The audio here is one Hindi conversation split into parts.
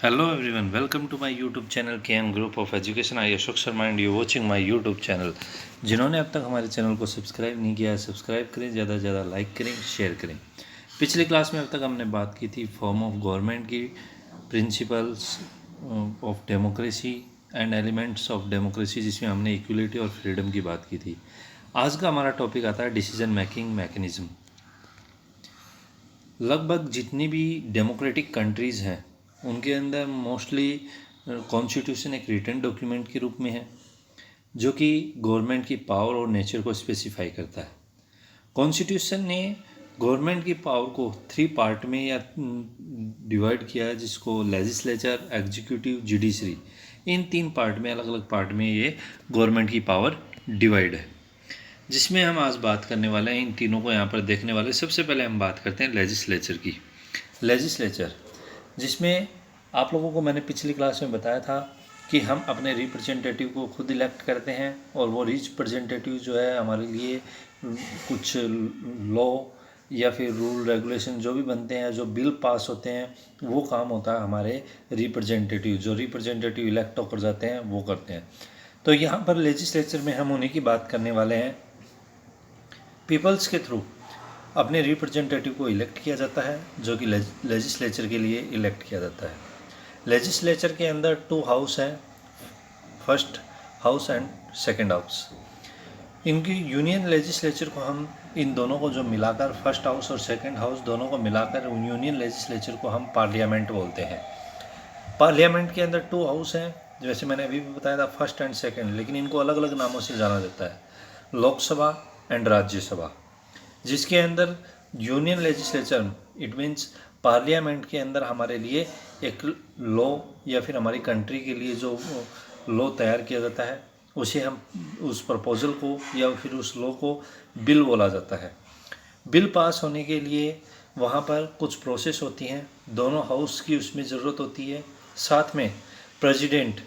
Hello everyone, welcome to my YouTube channel KM Group of Education. I Ashok Sharma and you watching my YouTube channel. जिन्होंने अब तक हमारे चैनल को सब्सक्राइब नहीं किया है सब्सक्राइब करें, ज़्यादा से ज़्यादा लाइक करें, शेयर करें। पिछली क्लास में अब तक हमने बात की थी फॉर्म ऑफ गवर्नमेंट की, principles of democracy and elements of democracy, जिसमें हमने इक्वलिटी और फ्रीडम की बात की थी। आज का हमारा टॉपिक आता है डिसीजन मेकिंग मैकेनिज्म। लगभग जितनी भी डेमोक्रेटिक कंट्रीज़ हैं उनके अंदर मोस्टली कॉन्स्टिट्यूशन एक रिटन डॉक्यूमेंट के रूप में है जो कि गवर्नमेंट की पावर और नेचर को स्पेसिफाई करता है। कॉन्स्टिट्यूशन ने गवर्नमेंट की पावर को 3 पार्ट में या डिवाइड किया है, जिसको लेजिस्लेचर, एग्जीक्यूटिव, जुडिशरी, इन 3 पार्ट में, अलग अलग पार्ट में ये गवर्नमेंट की पावर डिवाइड है, जिसमें हम आज बात करने वाले हैं। इन तीनों को यहाँ पर देखने वाले। सबसे पहले हम बात करते हैं लेजिस्लेचर की। लेजिस्लेचर, जिसमें आप लोगों को मैंने पिछली क्लास में बताया था कि हम अपने रिप्रेजेंटेटिव को खुद इलेक्ट करते हैं और वो रिप्रेजेंटेटिव जो है हमारे लिए कुछ लॉ या फिर रूल रेगुलेशन जो भी बनते हैं, जो बिल पास होते हैं, वो काम होता है हमारे रिप्रेजेंटेटिव। जो रिप्रेजेंटेटिव इलेक्ट होकर जाते हैं वो करते हैं। तो यहाँ पर लेजिस्लेचर में हम उन्हीं की बात करने वाले हैं। पीपल्स के थ्रू अपने रिप्रेजेंटेटिव को इलेक्ट किया जाता है, जो कि लेजिस्लेचर के लिए इलेक्ट किया जाता है। लेजिस्लेचर के अंदर 2 हाउस हैं, first house and second house. इनकी यूनियन लेजिस्लेचर को हम, इन दोनों को जो मिलाकर, फर्स्ट हाउस और सेकंड हाउस दोनों को मिलाकर यूनियन लेजिस्लेचर को हम पार्लियामेंट बोलते हैं। पार्लियामेंट के अंदर 2 हाउस हैं, जैसे मैंने अभी भी बताया था, फर्स्ट एंड सेकंड, लेकिन इनको अलग अलग नामों से जाना जाता है, लोकसभा एंड राज्यसभा। जिसके अंदर union legislature, it means parliament के अंदर हमारे लिए एक लॉ या फिर हमारी कंट्री के लिए जो लॉ तैयार किया जाता है, उसे हम, उस प्रपोजल को या फिर उस लॉ को बिल बोला जाता है। बिल पास होने के लिए वहाँ पर कुछ प्रोसेस होती हैं, दोनों हाउस की उसमें ज़रूरत होती है। साथ में प्रेसिडेंट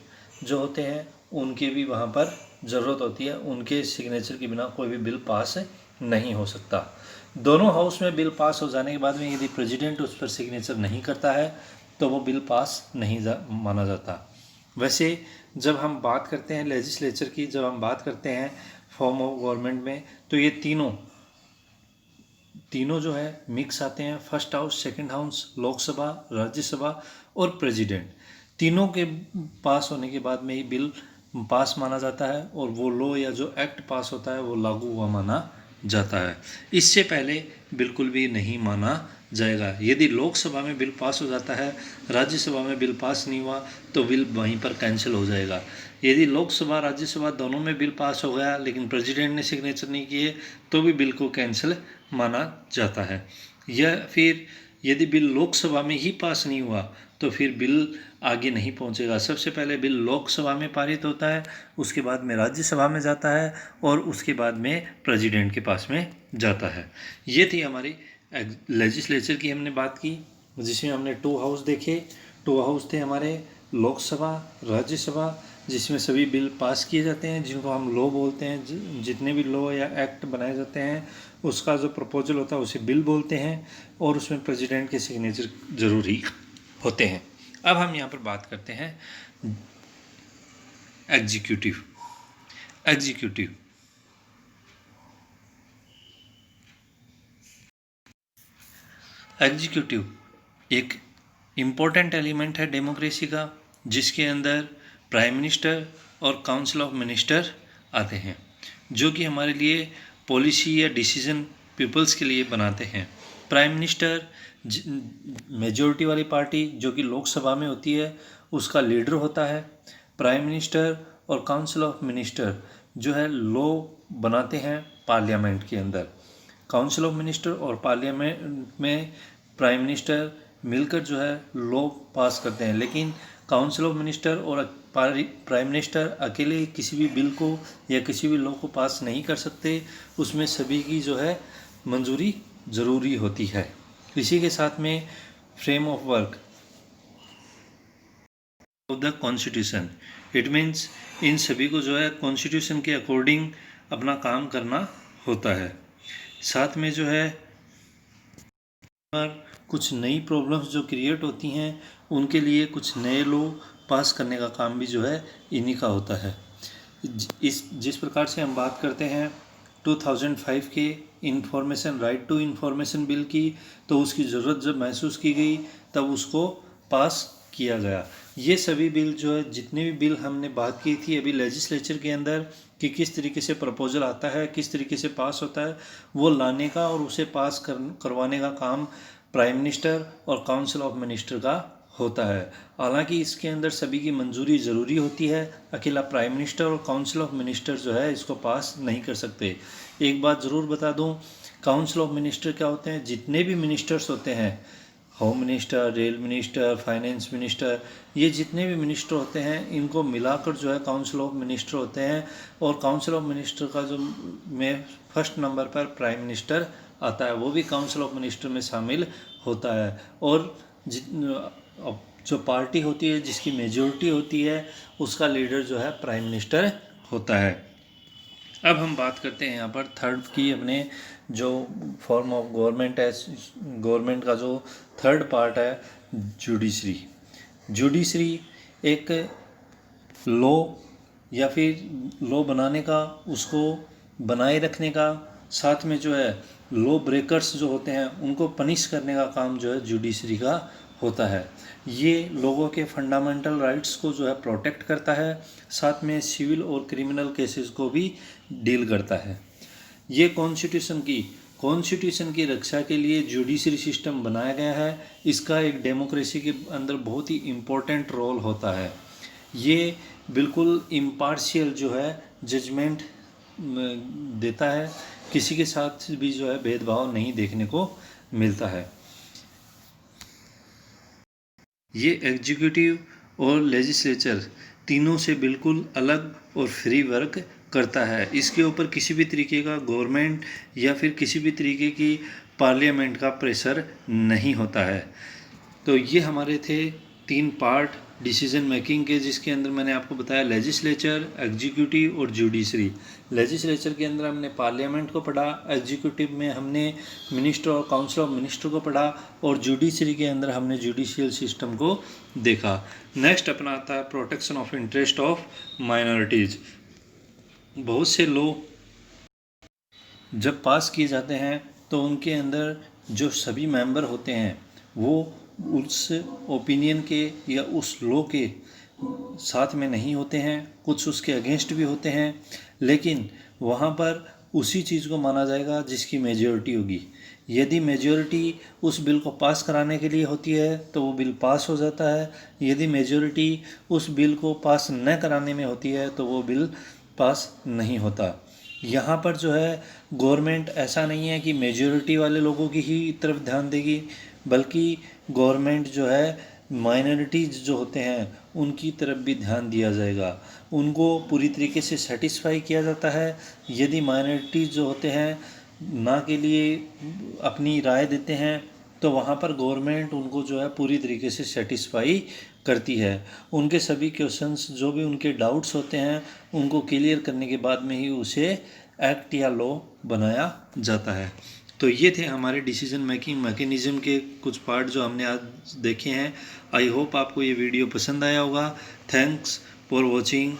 जो होते हैं उनके भी वहाँ पर ज़रूरत होती है, उनके सिग्नेचर के बिना कोई भी बिल पास नहीं हो सकता। दोनों हाउस में बिल पास हो जाने के बाद में यदि प्रेसिडेंट उस पर सिग्नेचर नहीं करता है तो वो बिल पास नहीं माना जाता। वैसे जब हम बात करते हैं लेजिस्लेचर की, जब हम बात करते हैं फॉर्म ऑफ गवर्नमेंट में, तो ये तीनों जो है मिक्स आते हैं। First house, second house, Lok Sabha, Rajya Sabha और प्रेसिडेंट, तीनों के पास होने के बाद में ही बिल पास माना जाता है और वो लॉ या जो एक्ट पास होता है वो लागू हुआ माना जाता है। इससे पहले बिल्कुल भी नहीं माना जाएगा। यदि लोकसभा में बिल पास हो जाता है, राज्यसभा में बिल पास नहीं हुआ, तो बिल वहीं पर कैंसिल हो जाएगा। यदि लोकसभा राज्यसभा दोनों में बिल पास हो गया लेकिन प्रेसिडेंट ने सिग्नेचर नहीं किए, तो भी बिल को कैंसिल माना जाता है। या फिर यदि बिल लोकसभा में ही पास नहीं हुआ तो फिर बिल आगे नहीं पहुंचेगा। सबसे पहले बिल लोकसभा में पारित होता है, उसके बाद में राज्यसभा में जाता है और उसके बाद में प्रेसिडेंट के पास में जाता है। ये थी हमारी लेजिस्लेचर की हमने बात की, जिसमें हमने 2 हाउस देखे। 2 हाउस थे हमारे, लोकसभा, राज्यसभा, जिसमें सभी बिल पास किए जाते हैं, जिनको हम लॉ बोलते हैं। जितने भी लॉ या एक्ट बनाए जाते हैं उसका जो प्रपोजल होता है उसे बिल बोलते हैं और उसमें प्रेसिडेंट के सिग्नेचर जरूरी होते हैं। अब हम यहाँ पर बात करते हैं एग्जीक्यूटिव। एग्जीक्यूटिव एक इम्पोर्टेंट एलिमेंट है डेमोक्रेसी का, जिसके अंदर प्राइम मिनिस्टर और काउंसिल ऑफ मिनिस्टर आते हैं, जो कि हमारे लिए पॉलिसी या डिसीजन पीपल्स के लिए बनाते हैं। प्राइम मिनिस्टर मेजॉरिटी वाली पार्टी जो कि लोकसभा में होती है उसका लीडर होता है। प्राइम मिनिस्टर और काउंसिल ऑफ मिनिस्टर जो है लॉ बनाते हैं पार्लियामेंट के अंदर। काउंसिल ऑफ मिनिस्टर और पार्लियामेंट में प्राइम मिनिस्टर मिलकर जो है लॉ पास करते हैं, लेकिन काउंसिल ऑफ मिनिस्टर और प्राइम मिनिस्टर अकेले किसी भी बिल को या किसी भी लॉ को पास नहीं कर सकते, उसमें सभी की जो है मंजूरी ज़रूरी होती है। इसी के साथ में frame of work of the constitution, it means in सभी को जो है कॉन्स्टिट्यूशन के अकॉर्डिंग अपना काम करना होता है। साथ में जो है कुछ नई प्रॉब्लम्स जो क्रिएट होती हैं उनके लिए कुछ नए लॉ पास करने का काम भी जो है इन्हीं का होता है। जिस प्रकार से हम बात करते हैं 2005 के information right to information bill की, तो उसकी ज़रूरत जब महसूस की गई तब उसको पास किया गया। ये सभी बिल जो है, जितने भी बिल हमने बात की थी अभी लेजिस्लेचर के अंदर कि किस तरीके से प्रपोजल आता है, किस तरीके से पास होता है, वो लाने का और उसे पास करवाने का काम प्राइम मिनिस्टर और काउंसिल ऑफ मिनिस्टर का होता है। हालांकि इसके अंदर सभी की मंजूरी ज़रूरी होती है, अकेला प्राइम मिनिस्टर और काउंसिल ऑफ मिनिस्टर जो है इसको पास नहीं कर सकते। एक बात ज़रूर बता दूं, काउंसिल ऑफ मिनिस्टर क्या होते हैं, जितने भी मिनिस्टर्स होते हैं, home minister, rail minister, finance minister, ये जितने भी मिनिस्टर होते हैं इनको मिलाकर जो है काउंसिल ऑफ मिनिस्टर होते हैं। और काउंसिल ऑफ मिनिस्टर का जो में फर्स्ट नंबर पर प्राइम मिनिस्टर आता है, वो भी काउंसिल ऑफ मिनिस्टर में शामिल होता है। और जो पार्टी होती है जिसकी मेजॉरिटी होती है उसका लीडर जो है प्राइम मिनिस्टर होता है। अब हम बात करते हैं यहाँ पर थर्ड की, अपने जो फॉर्म ऑफ गवर्नमेंट है, गवर्नमेंट का जो थर्ड पार्ट है जुडिशरी। जुडिशरी एक लॉ या फिर लॉ बनाने का, उसको बनाए रखने का, साथ में जो है लॉ ब्रेकर्स जो होते हैं उनको पनिश करने का काम जो है जुडिशरी का होता है। ये लोगों के फंडामेंटल राइट्स को जो है प्रोटेक्ट करता है, साथ में सिविल और क्रिमिनल केसेस को भी डील करता है। ये कॉन्स्टिट्यूशन की रक्षा के लिए जुडिशरी सिस्टम बनाया गया है। इसका एक डेमोक्रेसी के अंदर बहुत ही इम्पोर्टेंट रोल होता है। ये बिल्कुल इम्पार्शियल जो है जजमेंट देता है, किसी के साथ भी जो है भेदभाव नहीं देखने को मिलता है। ये एग्जीक्यूटिव और लेजिस्लेचर तीनों से बिल्कुल अलग और फ्री वर्क करता है। इसके ऊपर किसी भी तरीके का गवर्नमेंट या फिर किसी भी तरीके की पार्लियामेंट का प्रेशर नहीं होता है। तो ये हमारे थे 3 पार्ट डिसीजन मेकिंग के, जिसके अंदर मैंने आपको बताया लेजिस्लेचर, एग्जीक्यूटिव और जुडिशरी। लेजिस्लेचर के अंदर हमने पार्लियामेंट को पढ़ा, एग्जीक्यूटिव में हमने मिनिस्टर और काउंसिल ऑफ मिनिस्टर को पढ़ा, और जुडिशरी के अंदर हमने जुडिशियल सिस्टम को देखा। नेक्स्ट अपना आता है protection of interest of minorities. बहुत से लॉ जब पास किए जाते हैं तो उनके अंदर जो सभी मेंबर होते हैं वो उस ओपिनियन के या उस लॉ के साथ में नहीं होते हैं, कुछ उसके अगेंस्ट भी होते हैं, लेकिन वहाँ पर उसी चीज़ को माना जाएगा जिसकी मेजॉरिटी होगी। यदि मेजॉरिटी उस बिल को पास कराने के लिए होती है तो वो बिल पास हो जाता है, यदि मेजॉरिटी उस बिल को पास न कराने में होती है तो वो बिल पास नहीं होता। यहाँ पर जो है गवर्नमेंट ऐसा नहीं है कि मेजॉरिटी वाले लोगों की ही तरफ ध्यान देगी, बल्कि गवर्नमेंट जो है माइनॉरिटीज़ जो होते हैं उनकी तरफ भी ध्यान दिया जाएगा, उनको पूरी तरीके से सेटिस्फाई किया जाता है। यदि माइनॉरिटीज़ जो होते हैं ना के लिए अपनी राय देते हैं तो वहाँ पर गवर्नमेंट उनको जो है पूरी तरीके से सेटिस्फाई करती है। उनके सभी क्वेश्चंस, जो भी उनके डाउट्स होते हैं, उनको क्लियर करने के बाद में ही उसे एक्ट या लॉ बनाया जाता है। तो ये थे हमारे डिसीजन मेकिंग मैकेनिज़्म के कुछ पार्ट जो हमने आज देखे हैं। आई होप आपको ये वीडियो पसंद आया होगा। Thanks for watching.